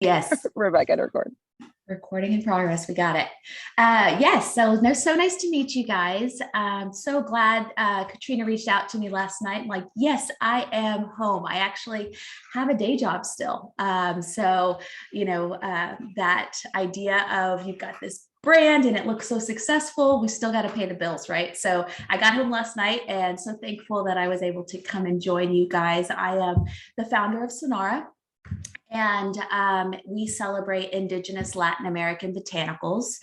Yes. Rebecca to record. Recording in progress. We got it. Yes. So no, so nice to meet you guys. So glad Katrina reached out to me last night. I'm like, yes, I am home. I actually have a day job still. That idea of you've got this brand and it looks so successful, we still got to pay the bills, right? So I got home last night and so thankful that I was able to come and join you guys. I am the founder of Sonara. And we celebrate Indigenous Latin American botanicals.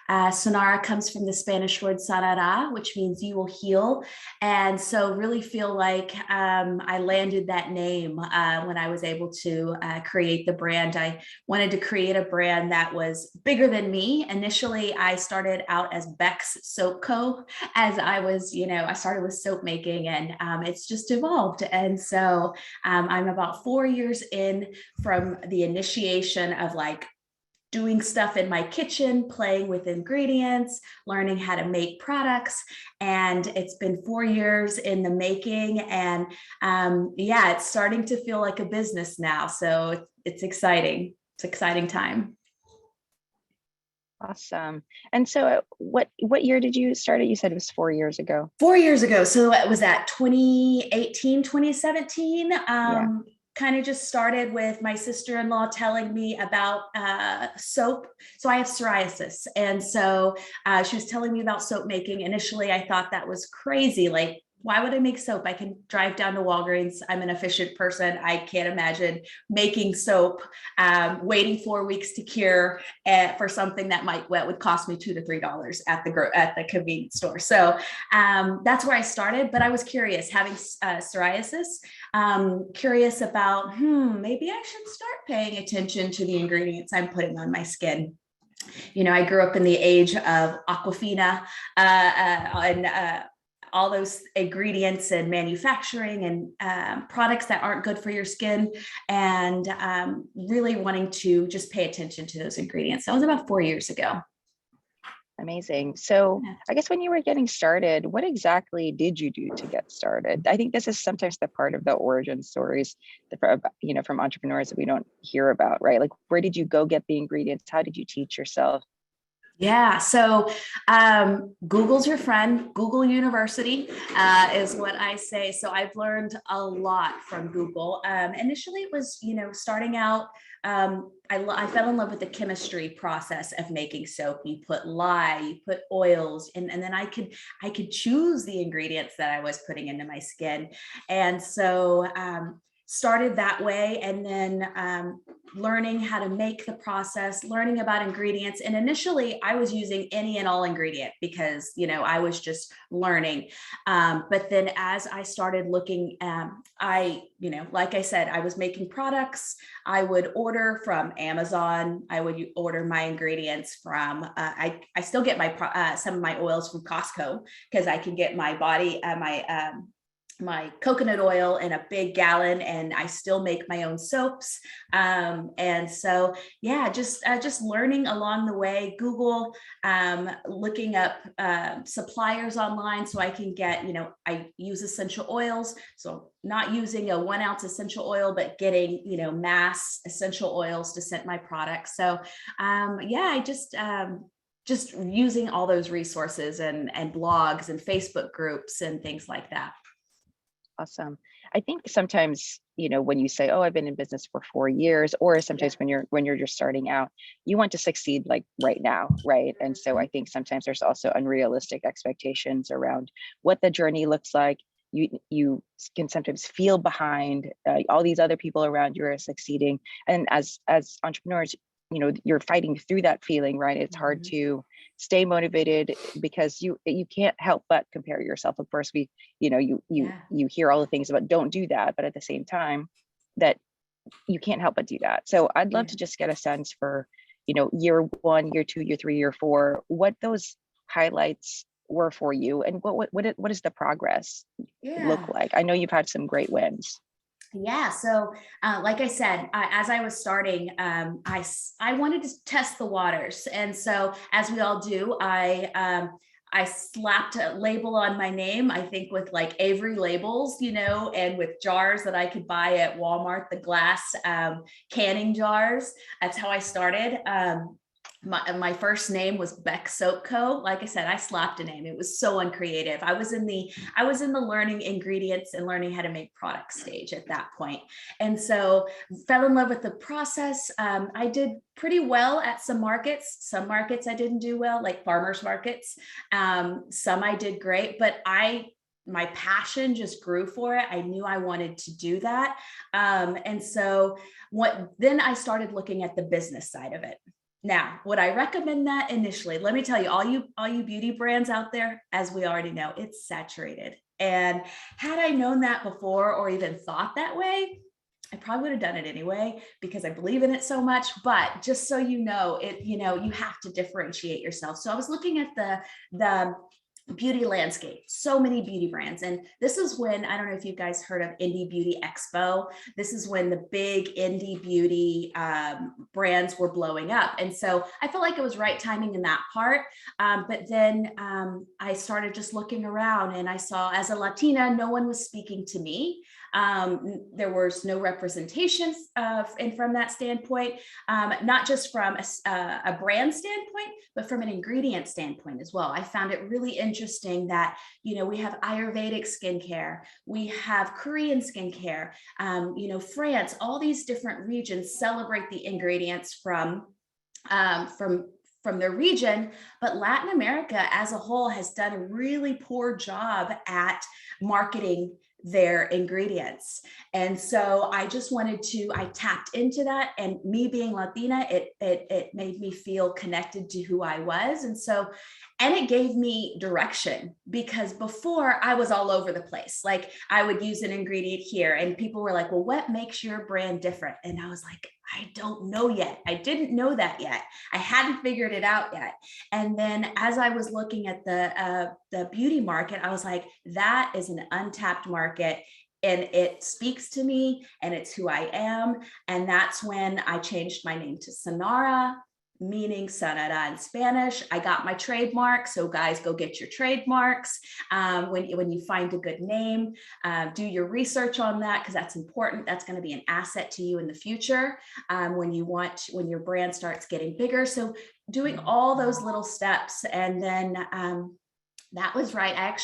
Sonara comes from the Spanish word sanara, which means you will heal. And so really feel like I landed that name when I was able to create the brand. I wanted to create a brand that was bigger than me. Initially, I started out as Beck's Soap Co. as I started with soap making and it's just evolved. And so I'm about 4 years in from the initiation of like doing stuff in my kitchen, playing with ingredients, learning how to make products. And it's been 4 years in the making. And it's starting to feel like a business now. So it's exciting. It's an exciting time. Awesome. And so what year did you start it? You said it was 4 years ago. 4 years ago. So it was at 2018, 2017. Kind of just started with my sister-in-law telling me about soap. So I have psoriasis. And so she was telling me about soap making. Initially, I thought that was crazy. Like, why would I make soap? I can drive down to Walgreens. I'm an efficient person. I can't imagine making soap, waiting 4 weeks to cure for something that would cost me $2 to $3 at the convenience store. So that's where I started. But I was curious, having psoriasis, curious about, maybe I should start paying attention to the ingredients I'm putting on my skin. I grew up in the age of Aquafina and all those ingredients and manufacturing and products that aren't good for your skin, and really wanting to just pay attention to those ingredients. That was about 4 years ago. Amazing. So I guess when you were getting started, what exactly did you do to get started? I think this is sometimes the part of the origin stories from entrepreneurs that we don't hear about, right? Like, where did you go get the ingredients? How did you teach yourself? Yeah, so Google's your friend. Google University is what I say. So I've learned a lot from Google. Initially, it was, starting out, I fell in love with the chemistry process of making soap. You put lye, you put oils, and then I could choose the ingredients that I was putting into my skin. And so started that way, and then learning how to make the process, learning about ingredients. And initially I was using any and all ingredient because, I was just learning. But then as I started looking, like I said, I was making products. I would order from Amazon. I would order my ingredients from, I still get some of my oils from Costco because I can get my coconut oil in a big gallon, and I still make my own soaps. And so, just learning along the way. Google, looking up suppliers online so I can get, I use essential oils. So not using a 1 ounce essential oil, but getting, mass essential oils to scent my products. So I just using all those resources and blogs and Facebook groups and things like that. Awesome. I think sometimes, when you say, oh, I've been in business for 4 years, or sometimes when you're just starting out, you want to succeed like right now, right? And so I think sometimes there's also unrealistic expectations around what the journey looks like. You can sometimes feel behind all these other people around you are succeeding. And as entrepreneurs, you're fighting through that feeling, right? It's hard to stay motivated because you can't help but compare yourself. Of course, you hear all the things about don't do that, but at the same time that you can't help but do that. So I'd love to just get a sense for, year 1, year 2, year 3, year 4, what those highlights were for you, and what does the progress look like? I know you've had some great wins. Yeah. So, like I said, as I was starting, I wanted to test the waters. And so as we all do, I I slapped a label on my name, I think with like Avery labels, you know, and with jars that I could buy at Walmart, the glass canning jars. That's how I started. My first name was Beck Soap Co. Like I said, I slapped a name. It was so uncreative. I was in the learning ingredients and learning how to make product stage at that point. And so fell in love with the process. I did pretty well at some markets. Some markets I didn't do well, like farmers markets. Some I did great, but my passion just grew for it. I knew I wanted to do that. And so then I started looking at the business side of it. Now, would I recommend that initially? Let me tell you, all you beauty brands out there, as we already know, it's saturated. And had I known that before or even thought that way, I probably would have done it anyway because I believe in it so much. But just so you know, you have to differentiate yourself. So I was looking at the beauty landscape, so many beauty brands. And this is when, I don't know if you guys heard of Indie Beauty Expo. This is when the big indie beauty brands were blowing up. And so I felt like it was right timing in that part. But then I started just looking around and I saw, as a Latina, no one was speaking to me. There was no representation and from that standpoint, not just from a brand standpoint, but from an ingredient standpoint as well. I found it really interesting that, we have Ayurvedic skincare, we have Korean skincare, France, all these different regions celebrate the ingredients from their region, but Latin America as a whole has done a really poor job at marketing their ingredients. And so I just I tapped into that, and me being Latina, it made me feel connected to who I was. And it gave me direction, because before I was all over the place. Like I would use an ingredient here and people were like, well, what makes your brand different? And I was like, I don't know yet. I didn't know that yet. I hadn't figured it out yet. And then as I was looking at the beauty market, I was like, that is an untapped market. And it speaks to me and it's who I am. And that's when I changed my name to Sonara, meaning Sonara in Spanish. I got my trademark. So guys, go get your trademarks. When you find a good name, do your research on that, because that's important. That's going to be an asset to you in the future when your brand starts getting bigger. So doing all those little steps. And then that was right.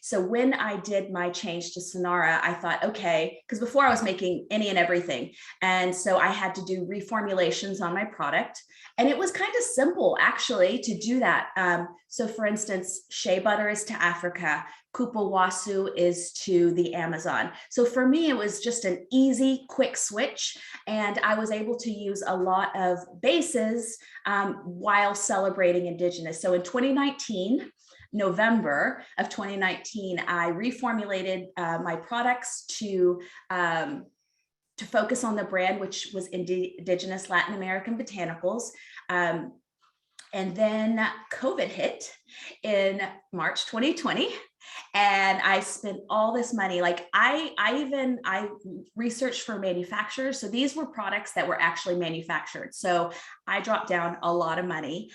So when I did my change to Sonara, I thought, okay, because before I was making any and everything. And so I had to do reformulations on my product. And it was kind of simple, actually, to do that. So for instance, shea butter is to Africa, kupawasu is to the Amazon. So for me, it was just an easy, quick switch. And I was able to use a lot of bases while celebrating Indigenous. So in 2019, November of 2019, I reformulated my products to focus on the brand, which was Indigenous Latin American Botanicals. And then COVID hit in March 2020. And I spent all this money. Like I researched for manufacturers. So these were products that were actually manufactured. So I dropped down a lot of money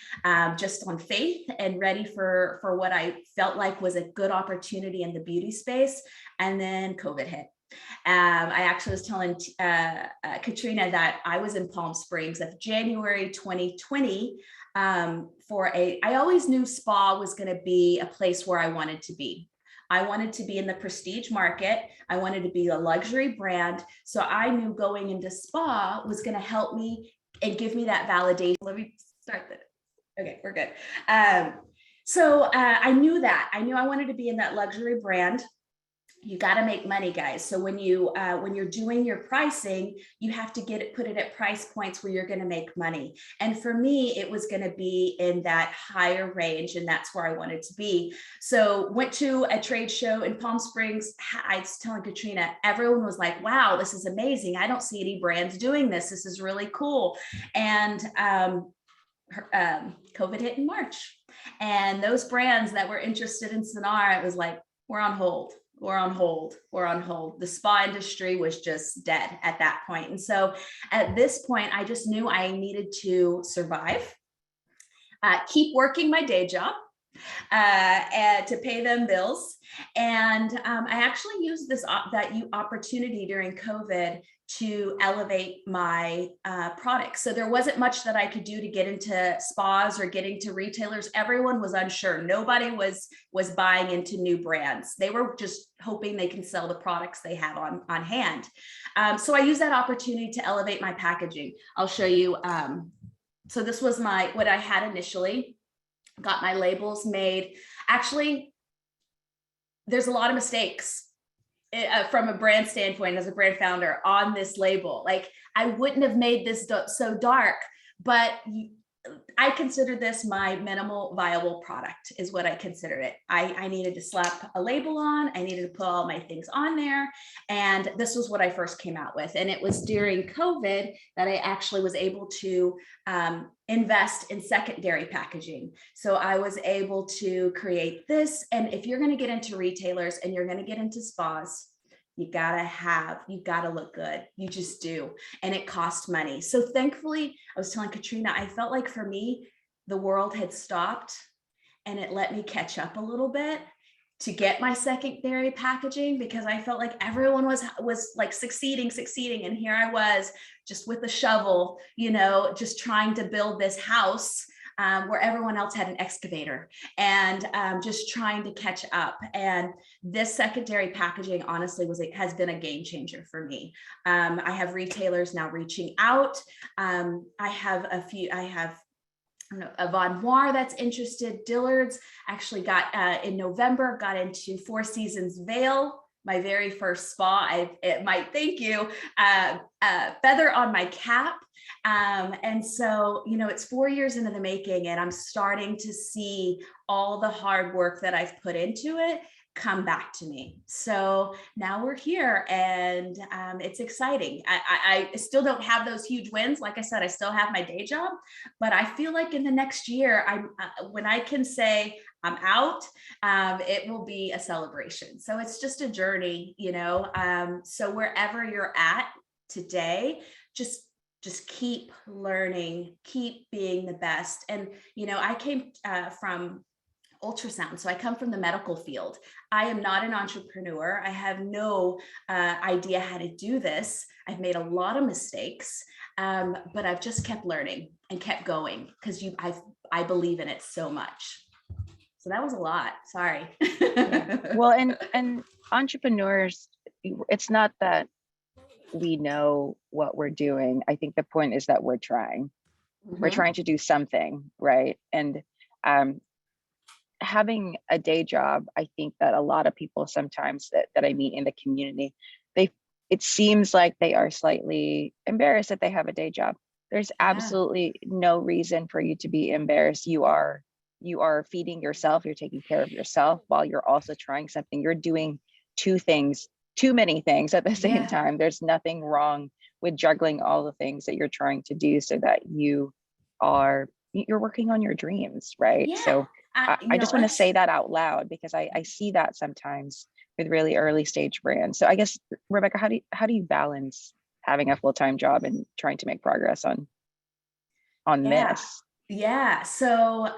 just on faith and ready for what I felt like was a good opportunity in the beauty space. And then COVID hit. I actually was telling Katrina that I was in Palm Springs of January 2020 I always knew spa was going to be a place where I wanted to be. I wanted to be in the prestige market. I wanted to be a luxury brand. So I knew going into spa was going to help me and give me that validation. Let me start this. Okay, we're good. So I knew that. I knew I wanted to be in that luxury brand. You got to make money, guys. So when you're doing your pricing, you have to put it at price points where you're going to make money. And for me, it was going to be in that higher range, and that's where I wanted to be. So went to a trade show in Palm Springs. I was telling Katrina, everyone was like, "Wow, this is amazing! I don't see any brands doing this. This is really cool." And COVID hit in March, and those brands that were interested in Sonara, it was like, we're on hold. We're on hold. The spa industry was just dead at that point. And so at this point, I just knew I needed to survive, keep working my day job, and to pay them bills. And I actually used this opportunity during COVID to elevate my products. So there wasn't much that I could do to get into spas or getting to retailers. Everyone was unsure. Nobody was buying into new brands. They were just hoping they can sell the products they have on hand. So I used that opportunity to elevate my packaging. I'll show you. So this was what I had initially. Got my labels made. Actually, there's a lot of mistakes from a brand standpoint as a brand founder on this label. Like, I wouldn't have made this so dark, but I consider this my minimal viable product is what I considered it. I needed to slap a label on. I needed to put all my things on there. And this was what I first came out with. And it was during COVID that I actually was able to invest in secondary packaging. So I was able to create this. And if you're going to get into retailers and you're going to get into spas, you gotta look good. You just do. And it costs money. So thankfully, I was telling Katrina, I felt like for me, the world had stopped and it let me catch up a little bit to get my secondary packaging, because I felt like everyone was like succeeding. And here I was just with a shovel, just trying to build this house where everyone else had an excavator, and just trying to catch up. And this secondary packaging honestly has been a game changer for me. I have retailers now reaching out. I have a Von Noir that's interested. Dillard's actually got in November, got into Four Seasons Vale, my very first spa. It might thank you. Feather on my cap. And so, it's 4 years into the making, and I'm starting to see all the hard work that I've put into it come back to me. So now we're here, and it's exciting. I still don't have those huge wins. Like I said, I still have my day job, but I feel like in the next year, when I can say I'm out, it will be a celebration. So it's just a journey, so wherever you're at today, just keep learning, keep being the best. And, I came from ultrasound. So I come from the medical field. I am not an entrepreneur. I have no idea how to do this. I've made a lot of mistakes, but I've just kept learning and kept going because I believe in it so much. So that was a lot. Sorry. Yeah. Well, and entrepreneurs, it's not that we know what we're doing. I think the point is that we're trying. Mm-hmm. We're trying to do something, right? And having a day job, I think that a lot of people sometimes that I meet in the community, it seems like they are slightly embarrassed that they have a day job. There's absolutely no reason for you to be embarrassed. You are feeding yourself, you're taking care of yourself while you're also trying something. You're doing too many things at the same time. There's nothing wrong with juggling all the things that you're trying to do so that you're working on your dreams, right? Yeah. So I just want to say that out loud because I see that sometimes with really early stage brands. So I guess, Rebecca, how do you balance having a full-time job and trying to make progress on this? Yeah. So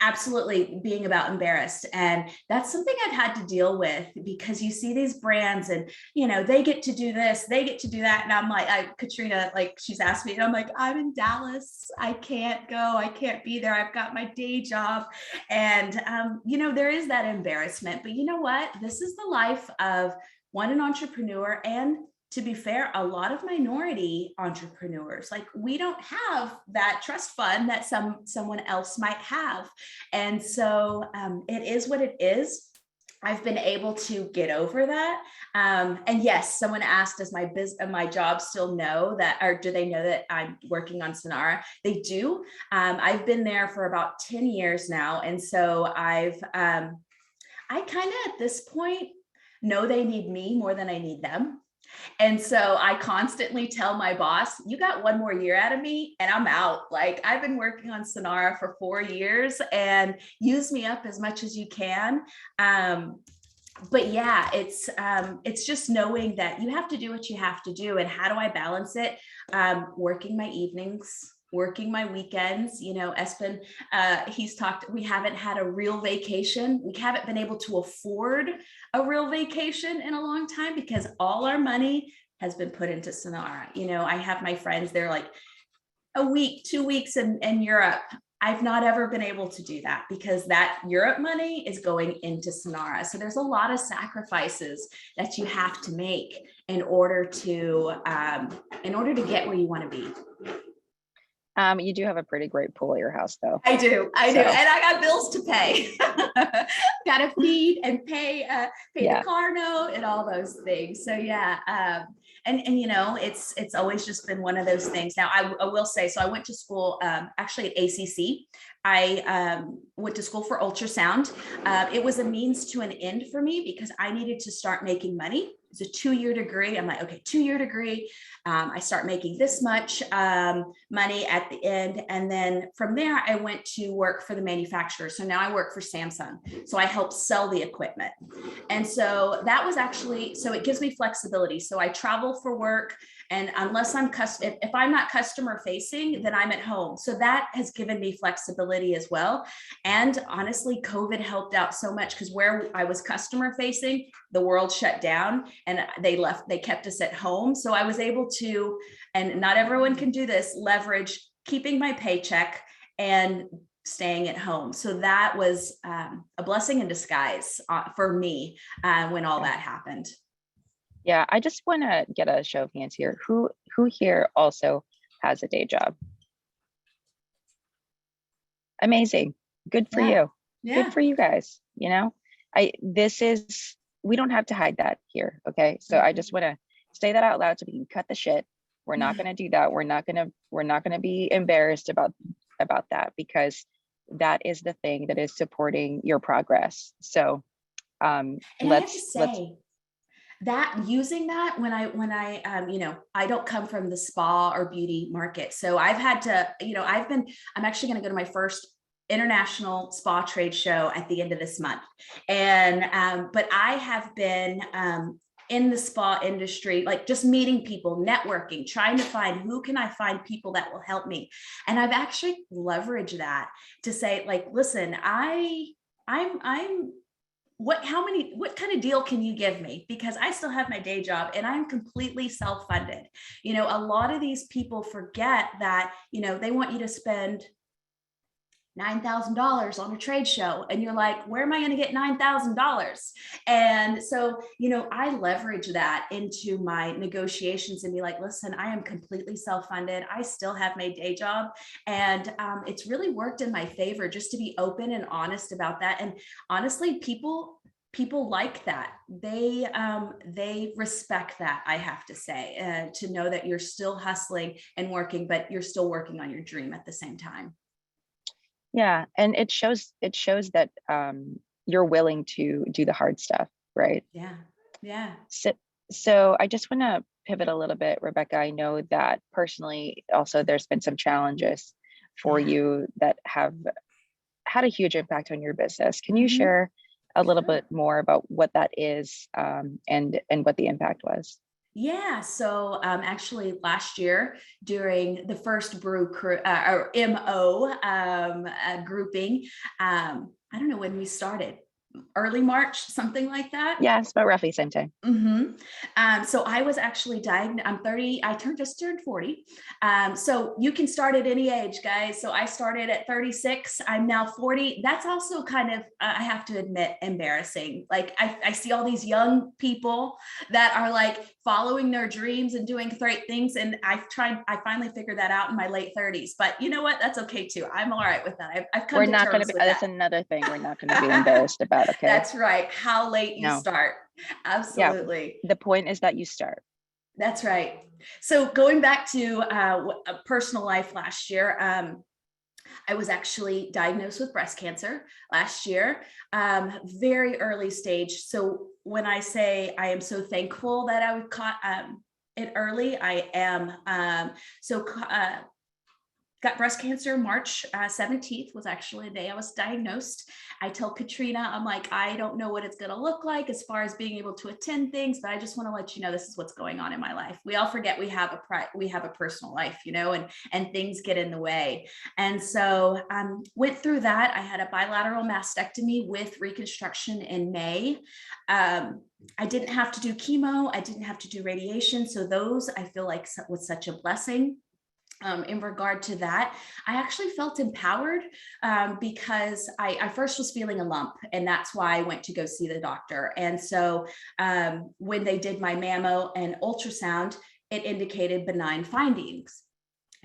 absolutely being about embarrassed. And that's something I've had to deal with because you see these brands and, they get to do this, they get to do that. And I'm like, Katrina, like she's asked me, and I'm like, I'm in Dallas. I can't go. I can't be there. I've got my day job. And, there is that embarrassment, but you know what? This is the life of an entrepreneur. And to be fair, a lot of minority entrepreneurs, like we don't have that trust fund that someone else might have. And so it is what it is. I've been able to get over that. And yes, someone asked, does my job still know that, or do they know that I'm working on Sonara? They do. I've been there for about 10 years now. And so I kind of at this point know they need me more than I need them. And so I constantly tell my boss, you got one more year out of me and I'm out. Like I've been working on Sonara for 4 years and use me up as much as you can. But yeah, it's just knowing that you have to do what you have to do. And how do I balance it? Working my evenings, working my weekends. You know, Espen, we haven't had a real vacation. We haven't been able to afford a real vacation in a long time because all our money has been put into Sonara. You know, I have my friends, they're like a week, 2 weeks in Europe. I've not ever been able to do that because that Europe money is going into Sonara. So there's a lot of sacrifices that you have to make in order to get where you want to be. You do have a pretty great pool at your house, though. I do, and I got bills to pay. Got to feed and pay the car note and all those things. So yeah, and you know, it's always just been one of those things. Now I will say, so I went to school actually at ACC. I went to school for ultrasound. It was a means to an end for me because I needed to start making money. It's a 2-year degree. I'm like, okay, 2-year degree. I start making this much money at the end. And then from there, I went to work for the manufacturer. So now I work for Samsung. So I help sell the equipment. And so that was actually, so it gives me flexibility. So I travel for work. And unless if I'm not customer facing, then I'm at home. So that has given me flexibility as well. And honestly, COVID helped out so much because where I was customer facing, the world shut down and they kept us at home. So I was able to, and not everyone can do this, leverage keeping my paycheck and staying at home. So that was a blessing in disguise for me when all that happened. Yeah, I just want to get a show of hands here. Who here also has a day job? Amazing. Good for you. Yeah. Good for you guys. You know, we don't have to hide that here. Okay. So I just want to say that out loud so we can cut the shit. We're not going to do that. We're not going to be embarrassed about that because that is the thing that is supporting your progress. So let's that using that when I you know, I don't come from the spa or beauty market. So I've had to, you know, I'm actually going to go to my first international spa trade show at the end of this month. And, but I have been, in the spa industry, like just meeting people, networking, trying to find who can I find people that will help me. And I've actually leveraged that to say, like, listen, what kind of deal can you give me? Because I still have my day job and I'm completely self-funded. You know, a lot of these people forget that, you know, they want you to spend $9,000 on a trade show. And you're like, where am I going to get $9,000? And so, you know, I leverage that into my negotiations and be like, listen, I am completely self-funded. I still have my day job. And it's really worked in my favor just to be open and honest about that. And honestly, people like that. They respect that, I have to say, to know that you're still hustling and working, but you're still working on your dream at the same time. Yeah. And it shows that you're willing to do the hard stuff, right? Yeah. Yeah. So I just want to pivot a little bit, Rebecca. I know that personally, also there's been some challenges for you that have had a huge impact on your business. Can you share a little bit more about what that is and what the impact was? Yeah, so actually last year during the first Brew or MO grouping, I don't know when we started, early March, something like that. Yeah, it's about roughly same time. So I was actually diagnosed. I'm 30. I just turned 40. So you can start at any age, guys. So I started at 36. I'm now 40. That's also kind of, I have to admit, embarrassing. Like I see all these young people that are like following their dreams and doing great things. And I finally figured that out in my late 30s. But you know what? That's okay too. I'm all right with that. I've come to terms with that. That's another thing we're not going to be embarrassed about. Okay. That's right. How late you start. Absolutely. Yeah, the point is that you start. That's right. So going back to personal life last year, I was actually diagnosed with breast cancer last year, very early stage. So when I say I am so thankful that I was caught it early, I am. got breast cancer March 17th was actually the day I was diagnosed. I told Katrina, I'm like, I don't know what it's going to look like as far as being able to attend things, but I just want to let you know this is what's going on in my life. We all forget we have a personal life, you know, and things get in the way. And so went through that. I had a bilateral mastectomy with reconstruction in May. I didn't have to do chemo. I didn't have to do radiation. So those I feel like was such a blessing. In regard to that, I actually felt empowered because I first was feeling a lump, and that's why I went to go see the doctor. And so when they did my mammo and ultrasound, it indicated benign findings.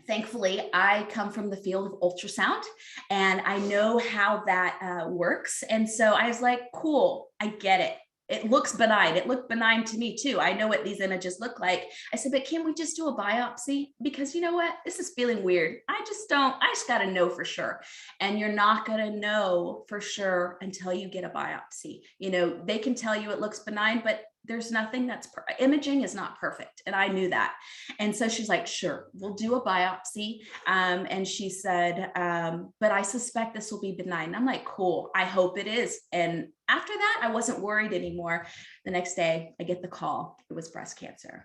Thankfully, I come from the field of ultrasound and I know how that works. And so I was like, cool, I get it. It looks benign. It looked benign to me too. I know what these images look like. I said, but can't we just do a biopsy? Because you know what? This is feeling weird. I just got to know for sure. And you're not going to know for sure until you get a biopsy. You know, they can tell you it looks benign, but there's nothing imaging is not perfect. And I knew that. And so she's like, sure, we'll do a biopsy. And she said, but I suspect this will be benign. I'm like, cool, I hope it is. And after that, I wasn't worried anymore. The next day I get the call, it was breast cancer,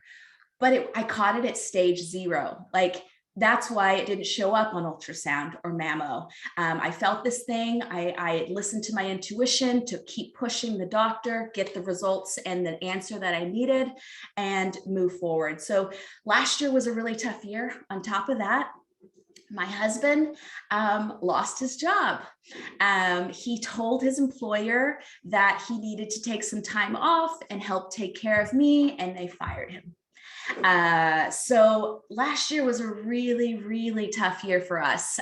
but I caught it at stage 0. Like, that's why it didn't show up on ultrasound or mammo. I felt this thing. I listened to my intuition to keep pushing the doctor, get the results and the answer that I needed, and move forward. So last year was a really tough year. On top of that, my husband lost his job. He told his employer that he needed to take some time off and help take care of me, and they fired him. So last year was a really, really tough year for us.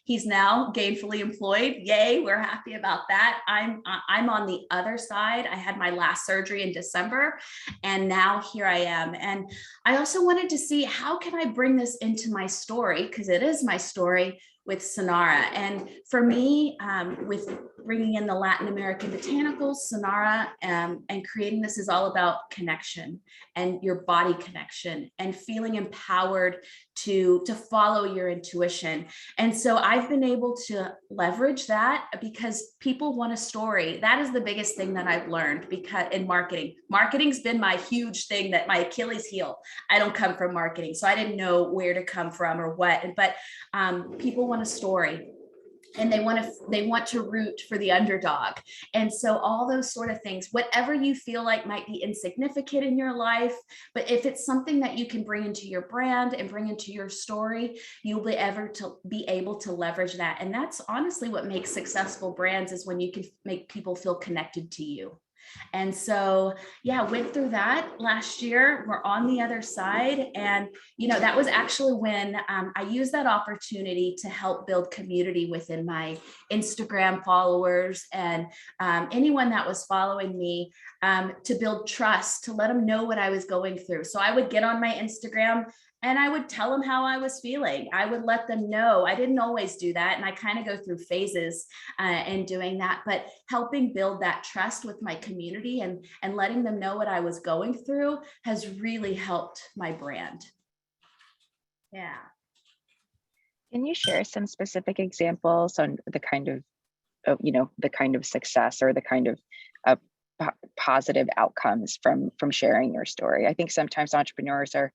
He's now gainfully employed. Yay, we're happy about that. I'm on the other side. I had my last surgery in December, and now here I am. And I also wanted to see, how can I bring this into my story? Because it is my story with Sonara. And for me, with bringing in the Latin American botanicals, Sonara, and creating this is all about connection and your body connection and feeling empowered to follow your intuition. And so I've been able to leverage that because people want a story. That is the biggest thing that I've learned, because in marketing's been my huge thing, that my Achilles heel. I don't come from marketing, so I didn't know where to come from or what, but people want a story. And they want to root for the underdog. And so all those sort of things, whatever you feel like might be insignificant in your life, but if it's something that you can bring into your brand and bring into your story, you'll be able to leverage that. And that's honestly what makes successful brands, is when you can make people feel connected to you. And so, yeah, went through that last year. We're on the other side. And, you know, that was actually when I used that opportunity to help build community within my Instagram followers and anyone that was following me, to build trust, to let them know what I was going through. So I would get on my Instagram and I would tell them how I was feeling. I would let them know. I didn't always do that. And I kind of go through phases in doing that, but helping build that trust with my community and letting them know what I was going through has really helped my brand. Yeah. Can you share some specific examples on the kind of the kind of success or the kind of positive outcomes from sharing your story? I think sometimes entrepreneurs are,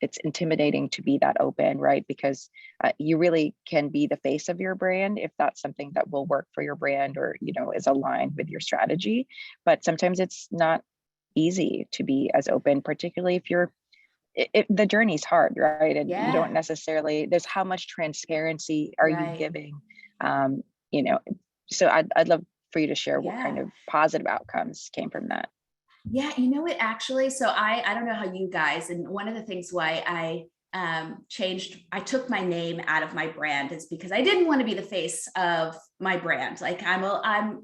it's intimidating to be that open, right? Because you really can be the face of your brand if that's something that will work for your brand or, is aligned with your strategy. But sometimes it's not easy to be as open, particularly if the journey's hard, right? And you don't necessarily, there's how much transparency are you giving? So I'd love for you to share what kind of positive outcomes came from that. Yeah, it actually, so I don't know how you guys, and one of the things why I I took my name out of my brand is because I didn't want to be the face of my brand. Like I'm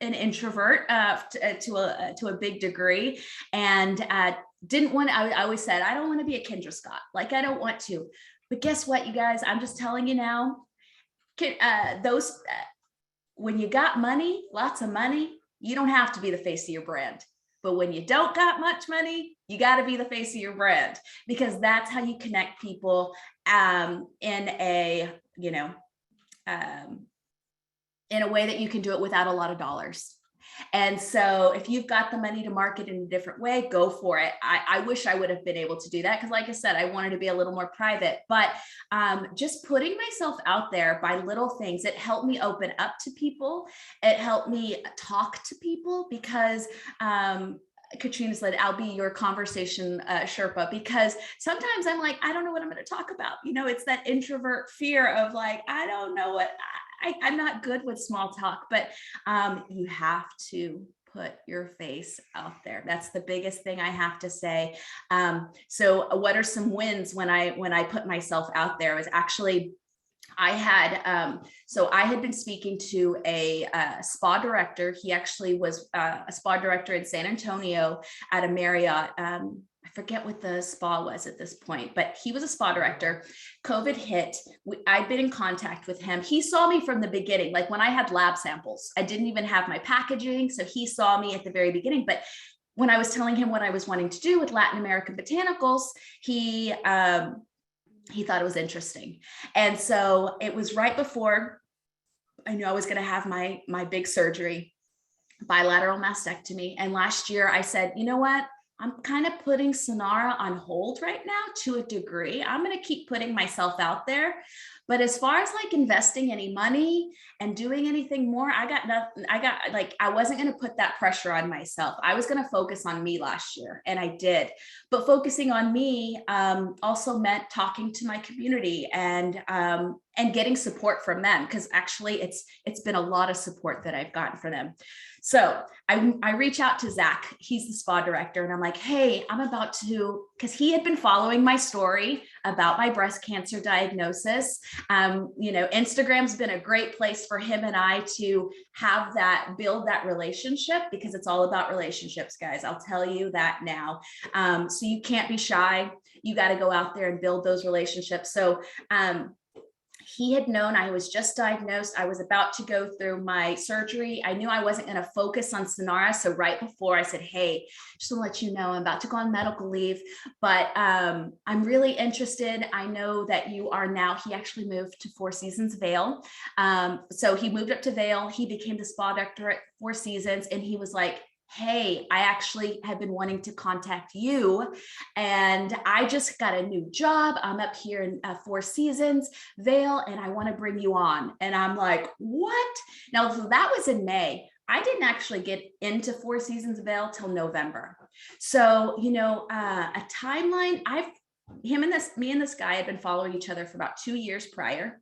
an introvert to a big degree, and didn't want to, I always said, I don't want to be a Kendra Scott. Like I don't want to, but guess what, you guys, I'm just telling you now, when you got money, lots of money, you don't have to be the face of your brand. But when you don't got much money, you got to be the face of your brand, because that's how you connect people in a, in a way that you can do it without a lot of dollars. And so if you've got the money to market in a different way, go for it. I wish I would have been able to do that, because like I said, I wanted to be a little more private, but just putting myself out there by little things, it helped me open up to people. It helped me talk to people, because Katrina said, I'll be your conversation Sherpa, because sometimes I'm like, I don't know what I'm going to talk about. It's that introvert fear of like, I don't know what I'm not good with small talk, but you have to put your face out there. That's the biggest thing I have to say. So what are some wins when I put myself out there? Was actually, I had been speaking to a spa director. He actually was a spa director in San Antonio at a Marriott. I forget what the spa was at this point, but he was a spa director. COVID hit. I'd been in contact with him. He saw me from the beginning, like when I had lab samples. I didn't even have my packaging. So he saw me at the very beginning. But when I was telling him what I was wanting to do with Latin American botanicals, he thought it was interesting. And so it was right before I knew I was going to have my big surgery, bilateral mastectomy. And last year I said, you know what? I'm kind of putting Sonara on hold right now to a degree. I'm going to keep putting myself out there. But as far as like investing any money and doing anything more, I got nothing. I wasn't going to put that pressure on myself. I was going to focus on me last year, and I did. But focusing on me also meant talking to my community and getting support from them, because actually it's been a lot of support that I've gotten from them. So I reach out to Zach, he's the spa director, and I'm like, hey, I'm about to, because he had been following my story about my breast cancer diagnosis. Instagram's been a great place for him and I to build that relationship, because it's all about relationships, guys. I'll tell you that now. So you can't be shy. You got to go out there and build those relationships. So, he had known I was just diagnosed. I was about to go through my surgery. I knew I wasn't going to focus on Sonara. So right before I said, hey, just to let you know, I'm about to go on medical leave, but I'm really interested. I know that you are now, he actually moved to Four Seasons Vail. So he moved up to Vail. He became the spa director at Four Seasons. And he was like, hey, I actually have been wanting to contact you, and I just got a new job. I'm up here in Four Seasons Vail, and I want to bring you on. And I'm like, what? Now, so that was in May. I didn't actually get into Four Seasons Vail till November. So, a timeline, me and this guy had been following each other for about 2 years prior.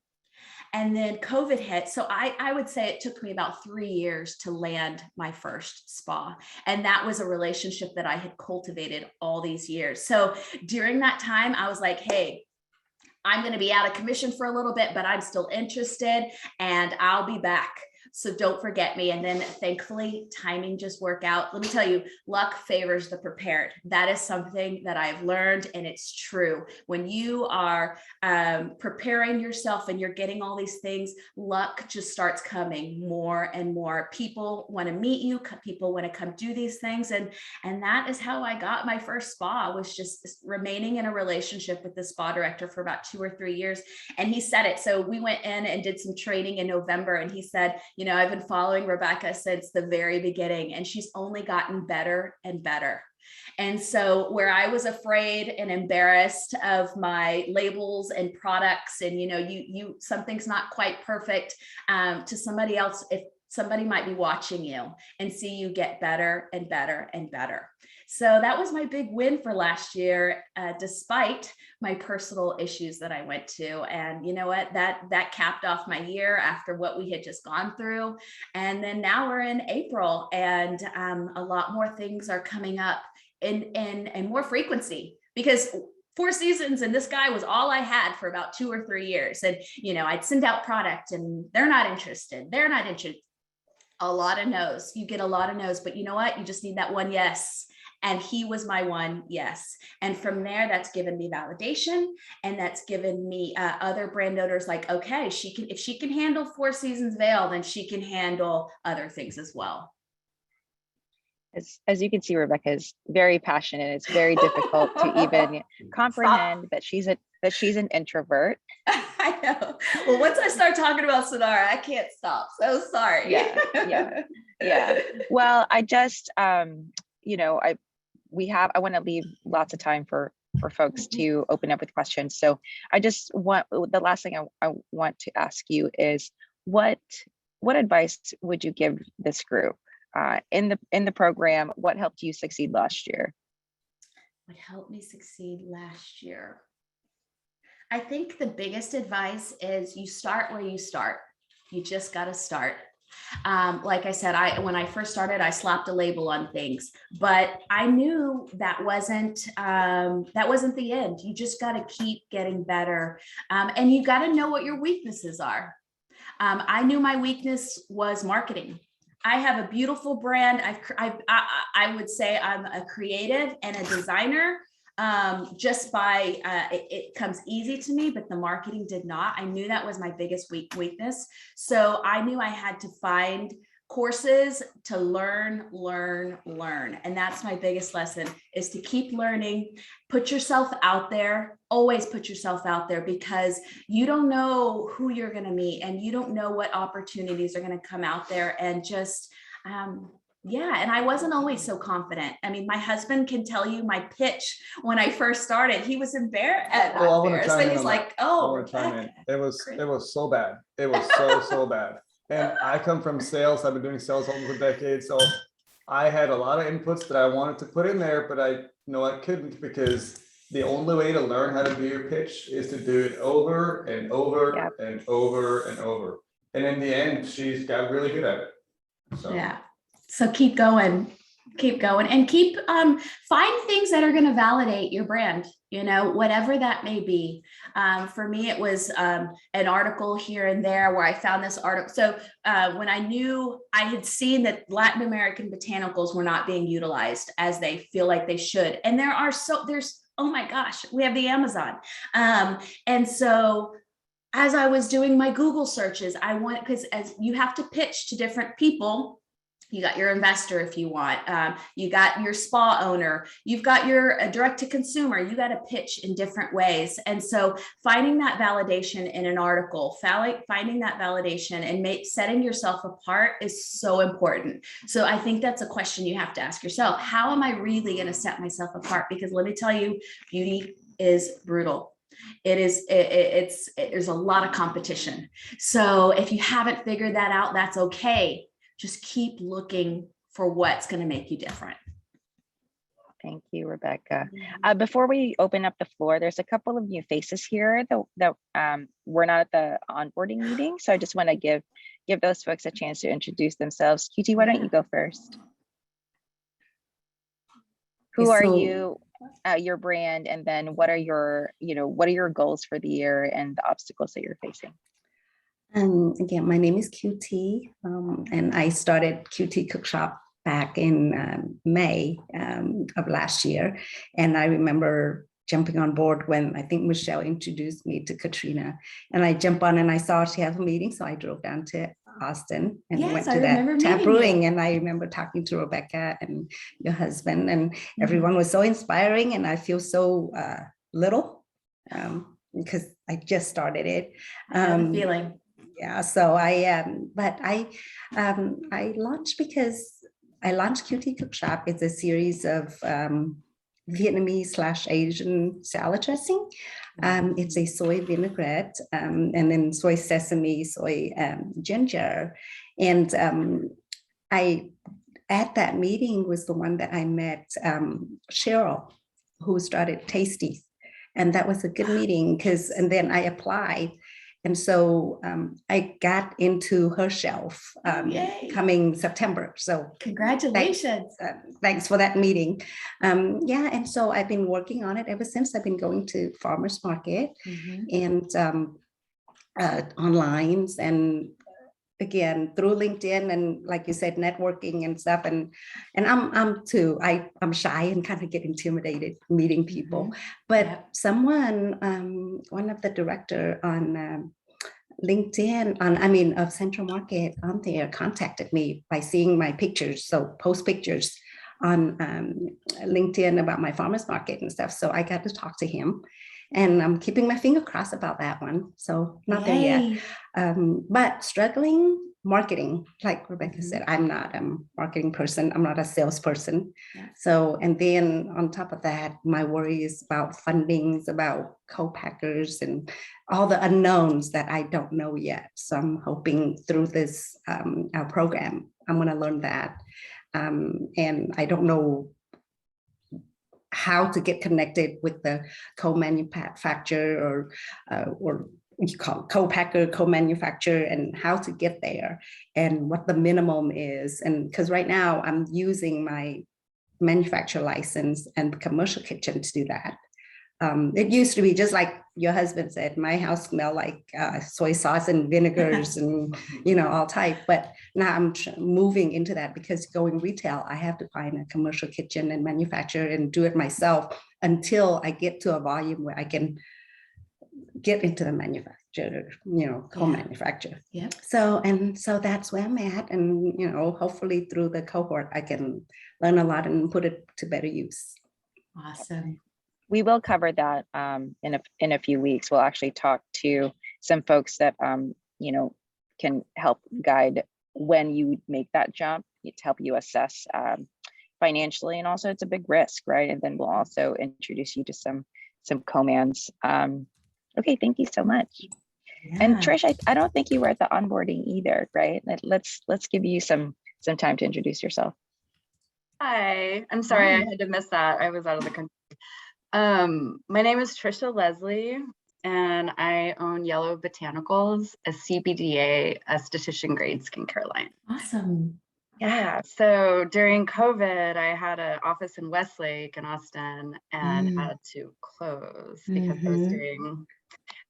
And then COVID hit. So I would say it took me about 3 years to land my first spa. And that was a relationship that I had cultivated all these years. So during that time, I was like, hey, I'm going to be out of commission for a little bit, but I'm still interested, and I'll be back. So don't forget me. And then thankfully, timing just worked out. Let me tell you, luck favors the prepared. That is something that I've learned, and it's true. When you are preparing yourself and you're getting all these things, luck just starts coming more and more. People want to meet you. People want to come do these things. And that is how I got my first spa, was just remaining in a relationship with the spa director for about 2 or 3 years. And he said it. So we went in and did some training in November, and he said, I've been following Rebecca since the very beginning, and she's only gotten better and better. And so where I was afraid and embarrassed of my labels and products, and, something's not quite perfect to somebody else, if somebody might be watching you and see you get better and better and better. So that was my big win for last year, despite my personal issues that I went to. And you know what, that capped off my year after what we had just gone through. And then now we're in April, and a lot more things are coming up in more frequency, because Four Seasons and this guy was all I had for about 2 or 3 years. And, I'd send out product and they're not interested. A lot of no's. You get a lot of no's, but you know what? You just need that one yes. And he was my one yes. And from there, that's given me validation, and that's given me other brand owners like, okay, if she can handle Four Seasons Vail, then she can handle other things as well. As you can see, Rebecca is very passionate. It's very difficult to even comprehend that she's an introvert. I know. Well, once I start talking about Sonara, I can't stop. So sorry. Yeah. Well, I just you know, I want to leave lots of time for folks to open up with questions. So I just want, the last thing I want to ask you is what advice would you give this group in the program? What helped you succeed last year? What helped me succeed last year? I think the biggest advice is you start where you start. You just got to start. Like I said, when I first started, I slapped a label on things, but I knew that wasn't the end. You just got to keep getting better, and you got to know what your weaknesses are. I knew my weakness was marketing. I have a beautiful brand. I would say I'm a creative and a designer. Just by it comes easy to me, but the marketing did not. I knew that was my biggest weakness. So I knew I had to find courses to learn. And that's my biggest lesson, is to keep learning, put yourself out there, always put yourself out there, because you don't know who you're going to meet and you don't know what opportunities are going to come out there. And just, and I wasn't always so confident. I mean, my husband can tell you my pitch when I first started. He was embarrassed. But he's like, "Oh, it was so bad. It was so bad." And I come from sales. I've been doing sales almost a decade, so I had a lot of inputs that I wanted to put in there, but I know I couldn't, because the only way to learn how to do your pitch is to do it over and over and over and over. And in the end, she's got really good at it. So yeah. So keep going, and find things that are going to validate your brand, whatever that may be. For me, it was an article here and there where I found this article. So when I knew, I had seen that Latin American botanicals were not being utilized as they feel like they should. And there's, oh my gosh, we have the Amazon. And so as I was doing my Google searches, because as you have to pitch to different people, you got your investor if you want, you got your spa owner, you've got your direct to consumer, you got to pitch in different ways. And so finding that validation in an article, finding that validation and setting yourself apart is so important. So I think that's a question you have to ask yourself. How am I really going to set myself apart? Because let me tell you, beauty is brutal. There's a lot of competition. So if you haven't figured that out, that's okay. Just keep looking for what's going to make you different. Thank you, Rebecca. Before we open up the floor, there's a couple of new faces here that were not at the onboarding meeting. So I just want to give those folks a chance to introduce themselves. QT, why don't you go first? Who are you, your brand, and then what are your goals for the year and the obstacles that you're facing? Again, my name is QT, and I started QT Cook Shop back in May of last year. And I remember jumping on board when I think Michelle introduced me to Katrina. And I jumped on and I saw she had a meeting. So I drove down to Austin and went to that Tap Brewing. And I remember talking to Rebecca and your husband, and everyone was so inspiring. And I feel so little because I just started it. Feeling. Yeah, so I launched because I launched QT Cook Shop. It's a series of Vietnamese/Asian salad dressing. It's a soy vinaigrette, and then soy sesame, soy ginger. And I, at that meeting, was the one that I met Cheryl, who started Tasties. And that was a good meeting and then I applied. And so I got into her shelf coming September. So congratulations. Thanks for that meeting. And so I've been working on it ever since. I've been going to farmers market and online, and again through LinkedIn, and like you said, networking and stuff. And I'm shy and kind of get intimidated meeting people. But someone, one of the director on LinkedIn, of Central Market on there, contacted me by seeing my pictures. So post pictures on LinkedIn about my farmers market and stuff. So I got to talk to him, and I'm keeping my finger crossed about that one. So not there yet, but struggling marketing, like Rebecca said, I'm not a marketing person. I'm not a salesperson. Yeah. So, and then on top of that, my worry is about fundings, about co-packers and all the unknowns that I don't know yet. So I'm hoping through this our program, I'm going to learn that. And I don't know how to get connected with the co-manufacturer or you call co-packer, co-manufacturer, and how to get there and what the minimum is. And because right now I'm using my manufacturer license and commercial kitchen to do that. It used to be just like your husband said, my house smelled like soy sauce and vinegars and, all type. But now I'm moving into that because going retail, I have to find a commercial kitchen and manufacture and do it myself until I get to a volume where I can get into the manufacturer, co-manufacture. Yeah. So that's where I'm at. And, hopefully through the cohort, I can learn a lot and put it to better use. Awesome. We will cover that in a few weeks. We'll actually talk to some folks that can help guide when you make that jump to help you assess financially, and also it's a big risk, right? And then we'll also introduce you to some co-mans. Okay, thank you so much. Yeah. And Trish, I don't think you were at the onboarding either, right? Let's give you some time to introduce yourself. Hi, I'm sorry I had to miss that. I was out of the country. My name is Trisha Leslie, and I own Yellow Botanicals, a CBDA esthetician grade skincare line. Awesome. Yeah, so during COVID, I had an office in Westlake in Austin and had to close because I was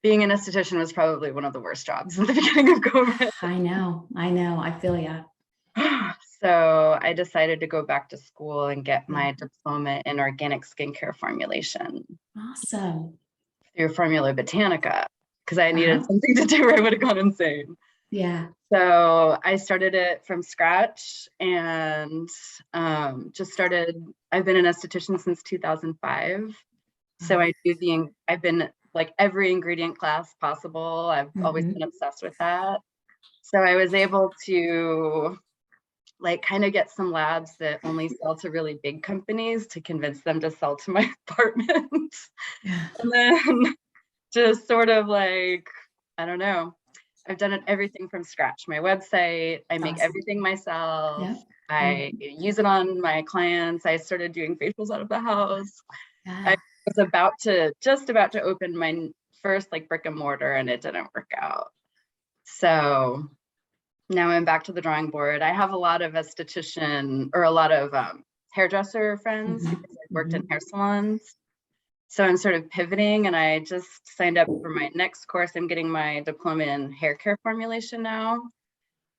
being an esthetician was probably one of the worst jobs in the beginning of COVID. I know, I feel ya. So I decided to go back to school and get my diploma in organic skincare formulation. Awesome. Through Formula Botanica, because I needed something to do or I would have gone insane. Yeah. So I started it from scratch and just started. I've been an esthetician since 2005. So I've been like every ingredient class possible. I've always been obsessed with that. So I was able to kind of get some labs that only sell to really big companies to convince them to sell to my apartment. Yeah. And then just sort of I don't know, I've done everything from scratch. My website, I make everything myself. Yeah. I use it on my clients. I started doing facials out of the house. Yeah. I was just about to open my first brick and mortar, and it didn't work out. So now I'm back to the drawing board. I have a lot of hairdresser friends because I've worked in hair salons. So I'm sort of pivoting, and I just signed up for my next course. I'm getting my diploma in hair care formulation now.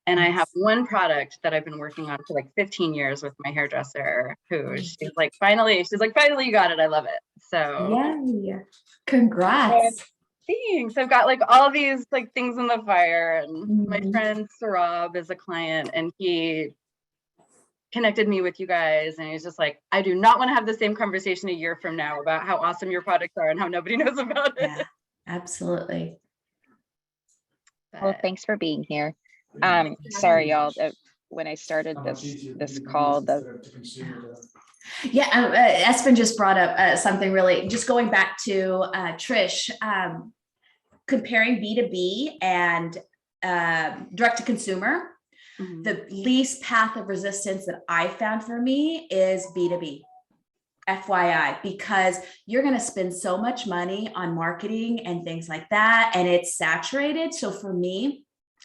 And I have one product that I've been working on for 15 years with my hairdresser, who she's like, finally you got it. I love it. So yeah. Congrats. Thanks. I've got all these things in the fire, and my friend Sarab is a client, and he connected me with you guys, and he's just like, I do not want to have the same conversation a year from now about how awesome your products are and how nobody knows about it. Yeah, absolutely. Well, thanks for being here. Sorry, y'all. When I started this call, Espen just brought up something really, just going back to Trish, comparing B2B and direct to consumer, the least path of resistance that I found for me is B2B. FYI, because you're going to spend so much money on marketing and things like that, and it's saturated. So for me,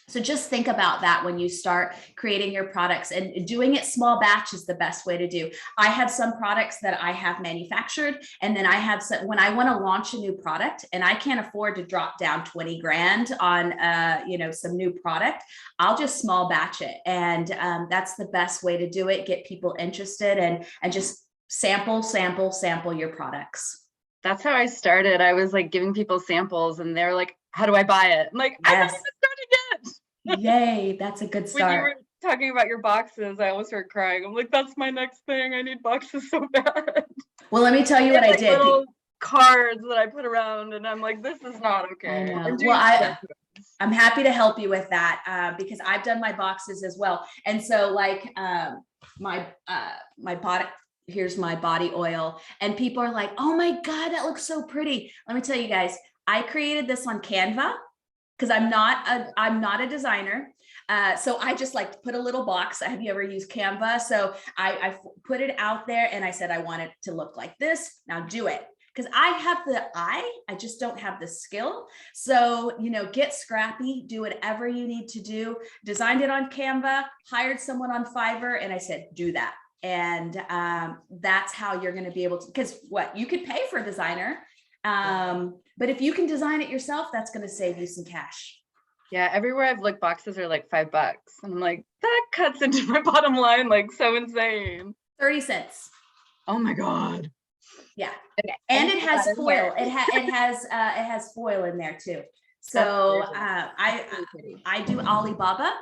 just think about that when you start creating your products, and doing it small batch is the best way to do. I have some products that I have manufactured, and then I have some, when I want to launch a new product and I can't afford to drop down 20 grand on, some new product, I'll just small batch it. And that's the best way to do it. Get people interested and just sample your products. That's how I started. I was giving people samples, and they're like, how do I buy it? I'm like, I haven't even started yet. Yay, that's a good start. talking about your boxes, I almost started crying. I'm like, that's my next thing. I need boxes so bad. Well, let me tell you what I Like did. little cards that I put around, and I'm like, this is not okay. I know. I'm doing Well, I'm happy to help you with that because I've done my boxes as well. And so like my body, here's my body oil, and people are like, oh my God, that looks so pretty. Let me tell you guys, I created this on Canva because I'm not a designer. So I just like to put a little box. Have you ever used Canva? So I put it out there and I said, I want it to look like this. Now do it. Because I have the eye, I just don't have the skill. So, you know, get scrappy, do whatever you need to do. Designed it on Canva, hired someone on Fiverr, and I said, do that. And that's how you're going to be able to, because what you could pay for a designer. But if you can design it yourself, that's going to save you some cash. Yeah, everywhere I've looked, boxes are like $5. And I'm like, that cuts into my bottom line like so insane. 30 cents. Oh my God. Yeah. Okay. And it has foil. It has foil in there too. So I do Alibaba.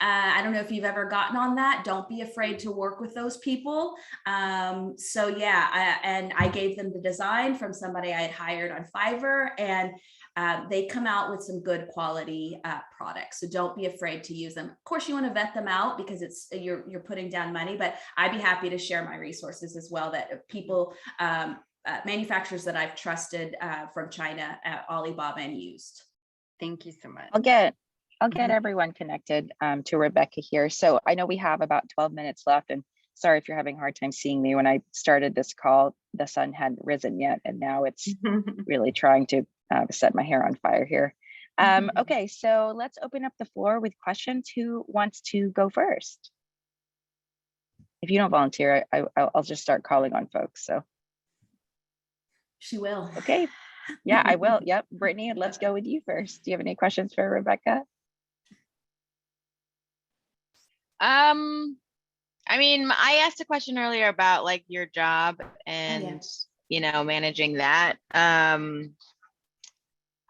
I don't know if you've ever gotten on that. Don't be afraid to work with those people. So yeah, and I gave them the design from somebody I had hired on Fiverr, and they come out with some good quality products. So don't be afraid to use them. Of course, you want to vet them out because it's you're putting down money, but I'd be happy to share my resources as well that people, manufacturers that I've trusted from China, Alibaba, and used. Thank you so much. I'll get everyone connected to Rebecca here. So I know we have about 12 minutes left, and sorry if you're having a hard time seeing me. When I started this call, the sun hadn't risen yet, and now it's really trying to set my hair on fire here. Okay, so let's open up the floor with questions. Who wants to go first? If you don't volunteer, I'll just start calling on folks. So she will. Okay, yeah, I will. Yep, Brittany, let's go with you first. Do you have any questions for Rebecca? I mean, I asked a question earlier about like your job and you know, managing that.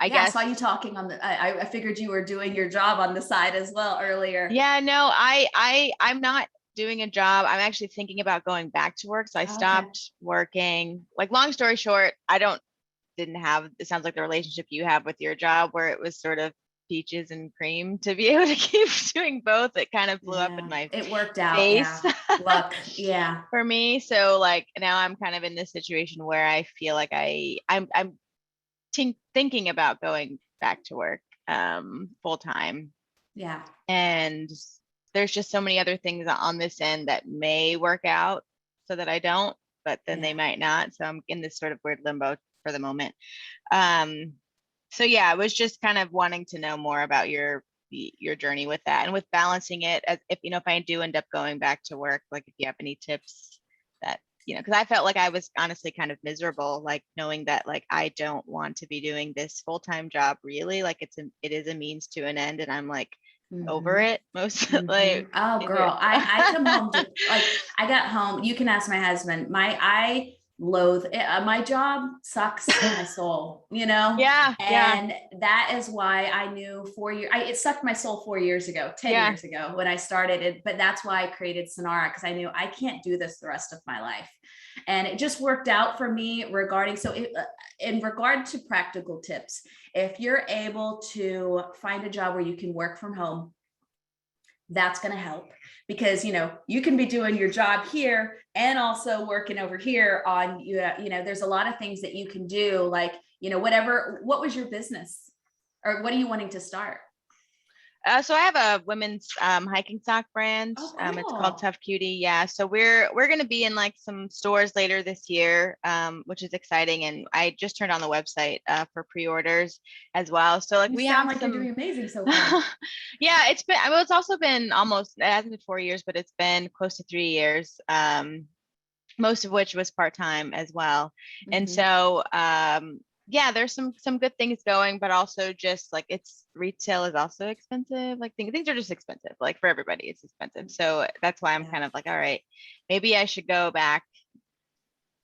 I guess I saw you talking on the I figured you were doing your job on the side as well earlier. Yeah, no, I'm not doing a job. I'm actually thinking about going back to work. So I stopped working. Like, long story short, didn't have, it sounds like the relationship you have with your job where it was sort of peaches and cream to be able to keep doing both. It kind of blew up in my it worked out face. Luck. For me. So like now I'm kind of in this situation where I feel like I'm thinking about going back to work full time. Yeah. And there's just so many other things on this end that may work out so that I don't, but then they might not. So I'm in this sort of weird limbo for the moment. So yeah, I was just kind of wanting to know more about your journey with that and with balancing it, as if, you know, if I do end up going back to work, like if you have any tips that, you know, because I felt like I was honestly kind of miserable, like knowing that like I don't want to be doing this full-time job really, like it is a means to an end, and I'm like over it most like, oh girl, I come home to like, I got home, you can ask my husband, I loathe it. My job sucks my soul, you know? And that is why I knew 4 years, it sucked my soul 4 years ago, 10 years ago when I started it. But that's why I created Sonara, because I knew I can't do this the rest of my life. And it just worked out for me regarding, so in regard to practical tips, if you're able to find a job where you can work from home, that's going to help, because, you know, you can be doing your job here and also working over here on, you know, there's a lot of things that you can do, like, you know, what was your business, or what are you wanting to start? So I have a women's hiking sock brand. Oh, cool. It's called Tough Cutie. Yeah. So we're going to be in like some stores later this year, which is exciting. And I just turned on the website for pre-orders as well. So like, you're doing amazing so far. Yeah, it's been, I mean, it's also been almost, it hasn't been 4 years, but it's been close to 3 years. Most of which was part-time as well. And so, yeah, there's some good things going, but also just like retail is also expensive. Like things are just expensive. Like for everybody, it's expensive. So that's why I'm kind of like, all right, maybe I should go back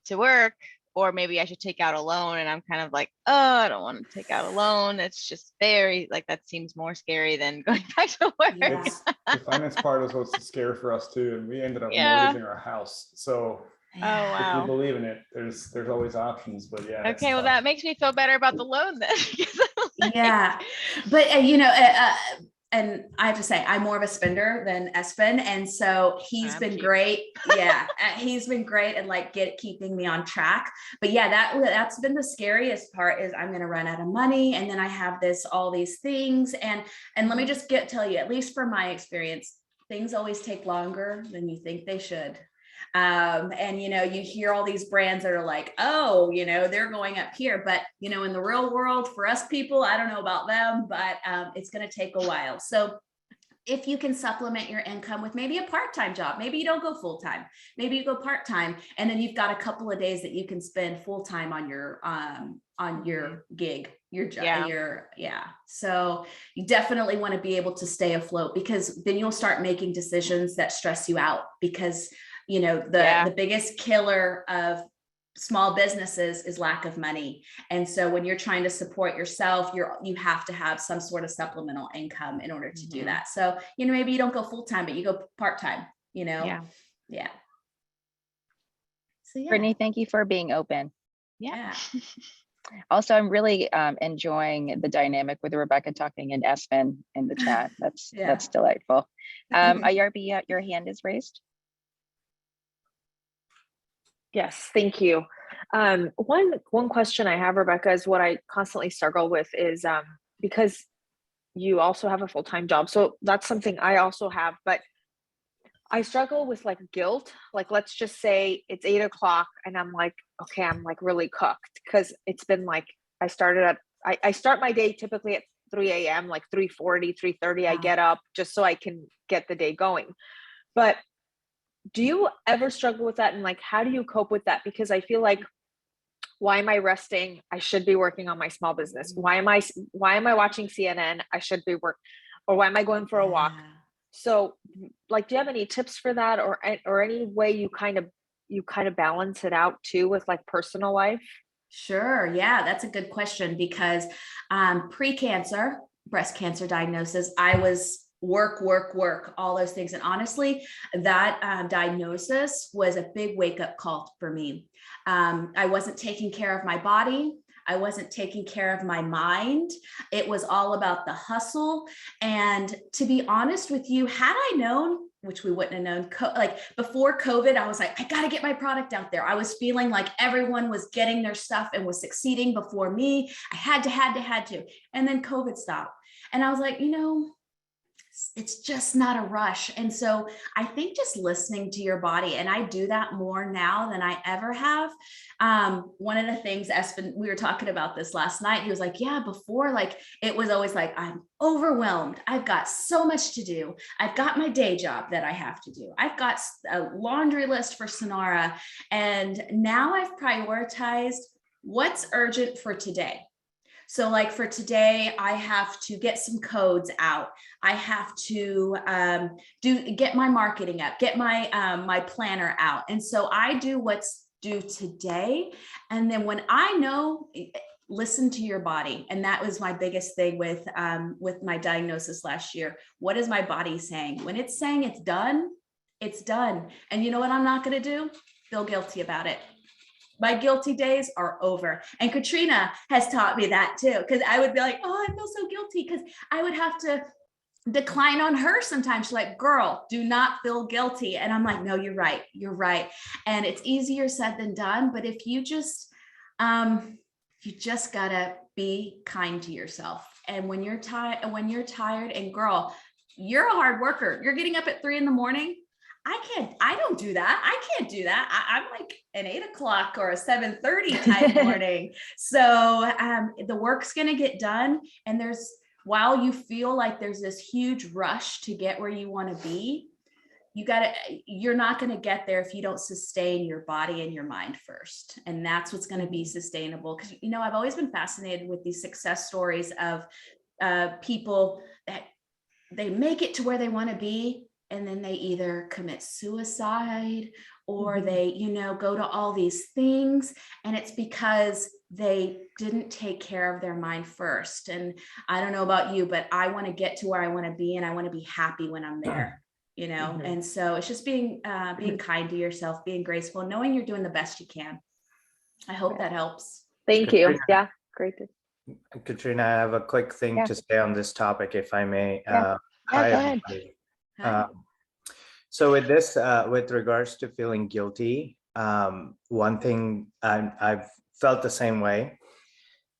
to work or maybe I should take out a loan, and I'm kind of like, oh, I don't want to take out a loan. It's just very like, that seems more scary than going back to work. Yeah. It's the finance part is what's scary for us too. And we ended up Yeah. mortgaging our house. So Oh, if you wow. believe in it, there's always options, but yeah. it's Okay, well, tough. that makes me feel better about the loan then. because I'm like, Yeah, but and I have to say, I'm more of a spender than Espen, and so he's I'm been cheap. great. Yeah, he's been great at like keeping me on track. But yeah, that's been the scariest part is I'm going to run out of money, and then I have all these things, and let me just tell you, at least from my experience, things always take longer than you think they should. And you hear all these brands that are like, oh, they're going up here, but in the real world, for us people, I don't know about them, but it's going to take a while. So if you can supplement your income with maybe a part-time job, maybe you don't go full-time, maybe you go part-time, and then you've got a couple of days that you can spend full-time on your gig, your job. Yeah. So you definitely want to be able to stay afloat, because then you'll start making decisions that stress you out, because the biggest killer of small businesses is lack of money. And so when you're trying to support yourself, you have to have some sort of supplemental income in order to do that. So, maybe you don't go full-time, but you go part-time, Yeah. Yeah. So yeah. Brittany, thank you for being open. Yeah. Also, I'm really enjoying the dynamic with Rebecca talking and Espen in the chat. That's delightful. IRB, your hand is raised. Yes, thank you. One question I have, Rebecca, is what I constantly struggle with is because you also have a full-time job. So that's something I also have, but I struggle with like guilt. Like, let's just say it's 8 o'clock and I'm like, okay, I'm like really cooked, because it's been like, I start my day typically at 3 a.m., like 3:40, 3:30, I get up just so I can get the day going. But do you ever struggle with that? And like, how do you cope with that? Because I feel like, why am I resting? I should be working on my small business. Why am I watching CNN? I should be or why am I going for a walk? So like, do you have any tips for that, or any way you kind of balance it out too with like personal life? Sure. Yeah, that's a good question, because pre-cancer, breast cancer diagnosis, I was work, all those things. And honestly, that diagnosis was a big wake-up call for me. I wasn't taking care of my body. I wasn't taking care of my mind. It was all about the hustle. And to be honest with you, had I known, which we wouldn't have known, like before COVID, I was like, I got to get my product out there. I was feeling like everyone was getting their stuff and was succeeding before me. I had to. And then COVID stopped. And I was like, it's just not a rush. And so I think just listening to your body, and I do that more now than I ever have. One of the things, Espen, we were talking about this last night. He was like, yeah, before, like, it was always like, I'm overwhelmed. I've got so much to do. I've got my day job that I have to do. I've got a laundry list for Sonara. And now I've prioritized what's urgent for today. So like for today, I have to get some codes out. I have to get my marketing up, get my my planner out. And so I do what's due today. And then when I know, listen to your body. And that was my biggest thing with my diagnosis last year. What is my body saying? When it's saying it's done, it's done. And you know what I'm not going to do? Feel guilty about it. My guilty days are over. And Katrina has taught me that too, because I would be like, oh, I feel so guilty, because I would have to decline on her sometimes. She's like, girl, do not feel guilty. And I'm like, no, you're right. And it's easier said than done. But if you just gotta be kind to yourself. And when you're tired, and girl, you're a hard worker. You're getting up at 3 a.m. I don't do that. I can't do that. I'm like an 8 o'clock or a 7:30 type morning. So the work's going to get done. And while you feel like there's this huge rush to get where you want to be, you're not going to get there if you don't sustain your body and your mind first. And that's what's going to be sustainable. Because, I've always been fascinated with these success stories of people that they make it to where they want to be, and then they either commit suicide or Mhm. they, go to all these things. And it's because they didn't take care of their mind first. And I don't know about you, but I want to get to where I want to be, and I want to be happy when I'm there, Mhm. And so it's just being kind to yourself, being graceful, knowing you're doing the best you can. I hope that helps. Thank you. Yeah, great. Katrina, I have a quick thing Yeah. to say on this topic, if I may. Yeah. Hi, Go ahead. everybody. Hi. So with this, with regards to feeling guilty, one thing I've felt the same way.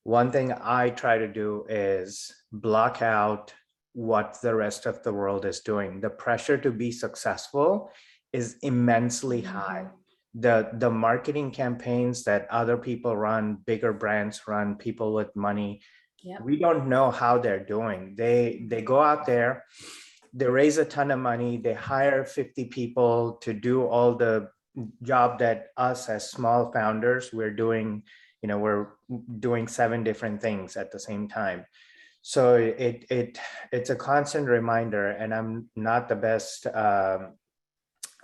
One thing I try to do is block out what the rest of the world is doing. The pressure to be successful is immensely high. The marketing campaigns that other people run, bigger brands run, people with money, Yep. we don't know how they're doing. They go out there, they raise a ton of money, they hire 50 people to do all the job that us as small founders, we're doing 7 different things at the same time. So it's a constant reminder, and I'm not the best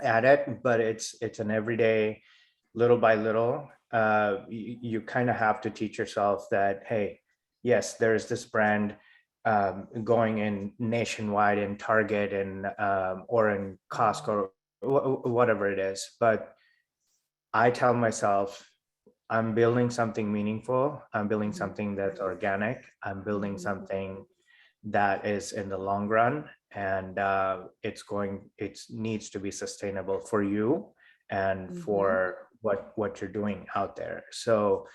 at it, but it's an everyday, little by little. You kind of have to teach yourself that, hey, yes, there's this brand going in nationwide in Target and or in Costco, whatever it is. But I tell myself, I'm building something meaningful. I'm building something that's organic. I'm building something that is in the long run, and it needs to be sustainable for you and for what you're doing out there. So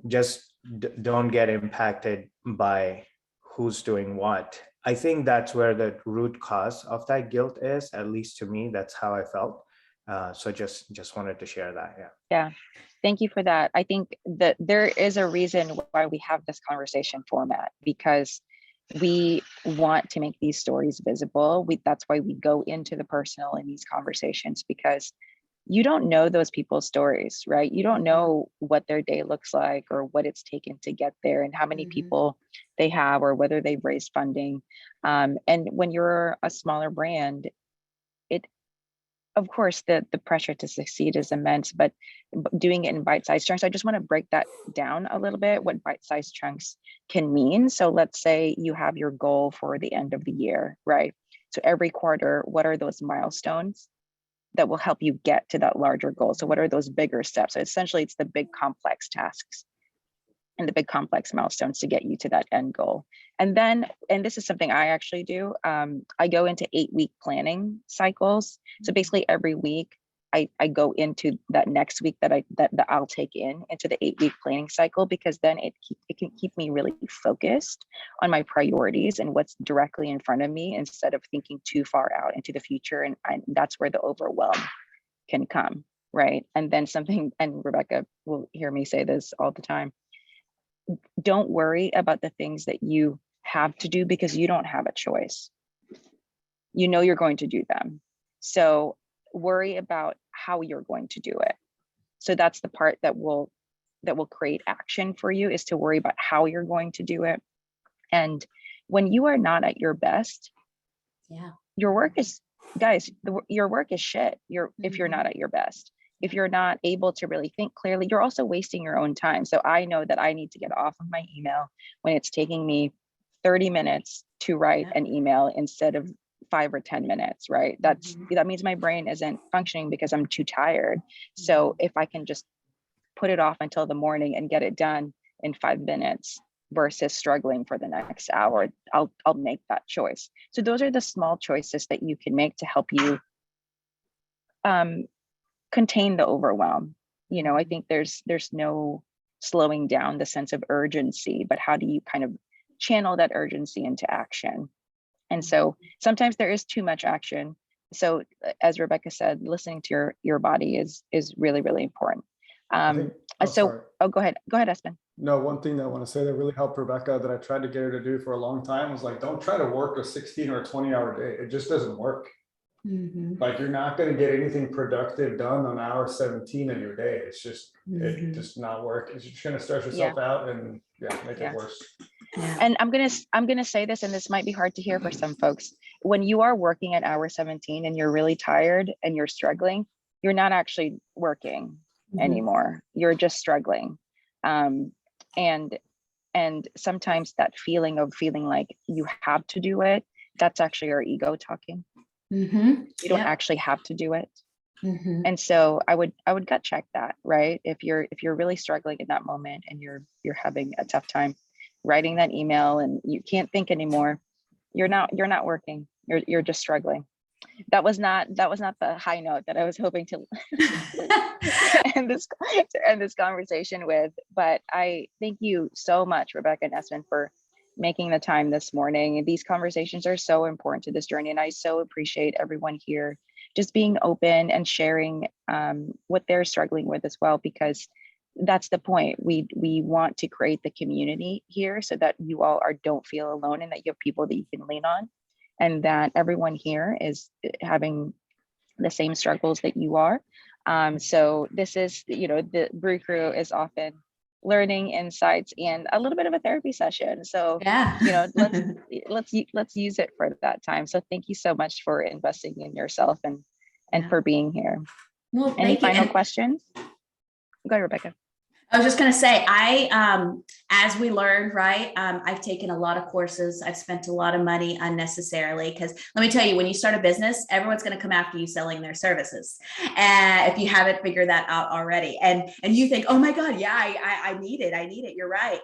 just don't get impacted by who's doing what. I think that's where the root cause of that guilt is, at least to me. That's how I felt. So just wanted to share that. Yeah. Thank you for that. I think that there is a reason why we have this conversation format, because we want to make these stories visible. That's why we go into the personal in these conversations, because you don't know those people's stories, right? You don't know what their day looks like or what it's taken to get there and how many people they have or whether they've raised funding. And when you're a smaller brand, of course, the pressure to succeed is immense, but doing it in bite-sized chunks, I just want to break that down a little bit, what bite-sized chunks can mean. So let's say you have your goal for the end of the year, right? So every quarter, what are those milestones that will help you get to that larger goal? So what are those bigger steps? So essentially, it's the big complex tasks and the big complex milestones to get you to that end goal. And then, and this is something I actually do, I go into 8-week planning cycles. So basically every week I go into that next week that I'll take into the 8-week planning cycle, because then it can keep me really focused on my priorities and what's directly in front of me, instead of thinking too far out into the future. And that's where the overwhelm can come, right? And then and Rebecca will hear me say this all the time, don't worry about the things that you have to do, because you don't have a choice. You know you're going to do them. So worry about how you're going to do it. So that's the part that will create action for you, is to worry about how you're going to do it. And when you are not at your best, your work is, guys, your work is shit. If you're not at your best. If you're not able to really think clearly, you're also wasting your own time. So I know that I need to get off of my email when it's taking me 30 minutes to write an email instead of 5 or 10 minutes, right? That means my brain isn't functioning because I'm too tired. So if I can just put it off until the morning and get it done in 5 minutes versus struggling for the next hour, I'll make that choice. So those are the small choices that you can make to help you contain the overwhelm. I think there's no slowing down the sense of urgency, but how do you kind of channel that urgency into action? And so sometimes there is too much action. So as Rebecca said, listening to your body is really, really important. Go ahead, Espen. No, one thing that I want to say that really helped Rebecca, that I tried to get her to do for a long time, was like, don't try to work a 16 or 20-hour day. It just doesn't work. Like, you're not going to get anything productive done on hour 17 of your day. It's just, it just not work. It's just going to stress yourself out and make it worse. And I'm gonna say this, and this might be hard to hear for some folks. when you are working at hour 17 and you're really tired and you're struggling, you're not actually working anymore. You're just struggling. And sometimes that feeling of feeling like you have to do it, that's actually your ego talking. You don't actually have to do it. And so I would gut check that, right? If you're really struggling in that moment and you're having a tough time writing that email and you can't think anymore, you're not working. You're just struggling. That was not the high note that I was hoping to end this conversation with. But I thank you so much, Rebecca and Esmond, for making the time this morning. These conversations are so important to this journey, and I so appreciate everyone here just being open and sharing what they're struggling with as well, because that's the point. We want to create the community here so that you all don't feel alone, and that you have people that you can lean on, and that everyone here is having the same struggles that you are. So this is, the Brew Crew is often learning insights and a little bit of a therapy session. So let's use it for that time. So thank you so much for investing in yourself and for being here. Well, any final questions? Go ahead, Rebecca. I was just going to say, as we learned, right, I've taken a lot of courses. I've spent a lot of money unnecessarily, because let me tell you, when you start a business, everyone's going to come after you selling their services. And if you haven't figured that out already, and you think, oh my God, yeah, I need it. You're right.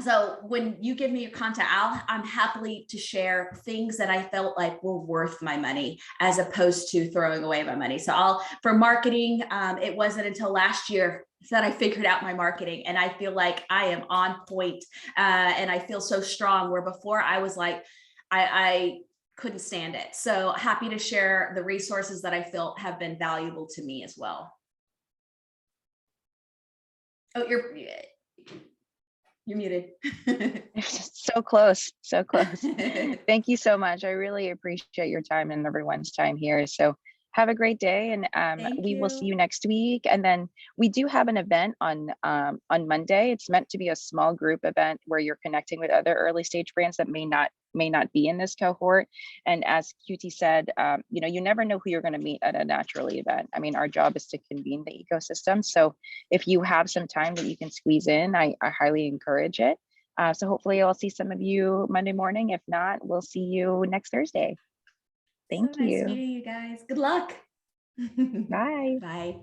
So when you give me your contact, I'm happily to share things that I felt like were worth my money, as opposed to throwing away my money. So for marketing, it wasn't until last year that I figured out my marketing, and I feel like I am on point, and I feel so strong, where before I was like, I couldn't stand it. So happy to share the resources that I feel have been valuable to me as well. Oh, you're muted. So close. Thank you so much. I really appreciate your time and everyone's time here. So have a great day, and we will see you next week. And then we do have an event on Monday. It's meant to be a small group event where you're connecting with other early stage brands that may not be in this cohort. And as QT said, you never know who you're going to meet at a Naturally event. I mean, our job is to convene the ecosystem. So if you have some time that you can squeeze in, I highly encourage it. So hopefully I'll see some of you Monday morning. If not, we'll see you next Thursday. Thank you. Nice meeting you guys. Good luck. Bye. Bye.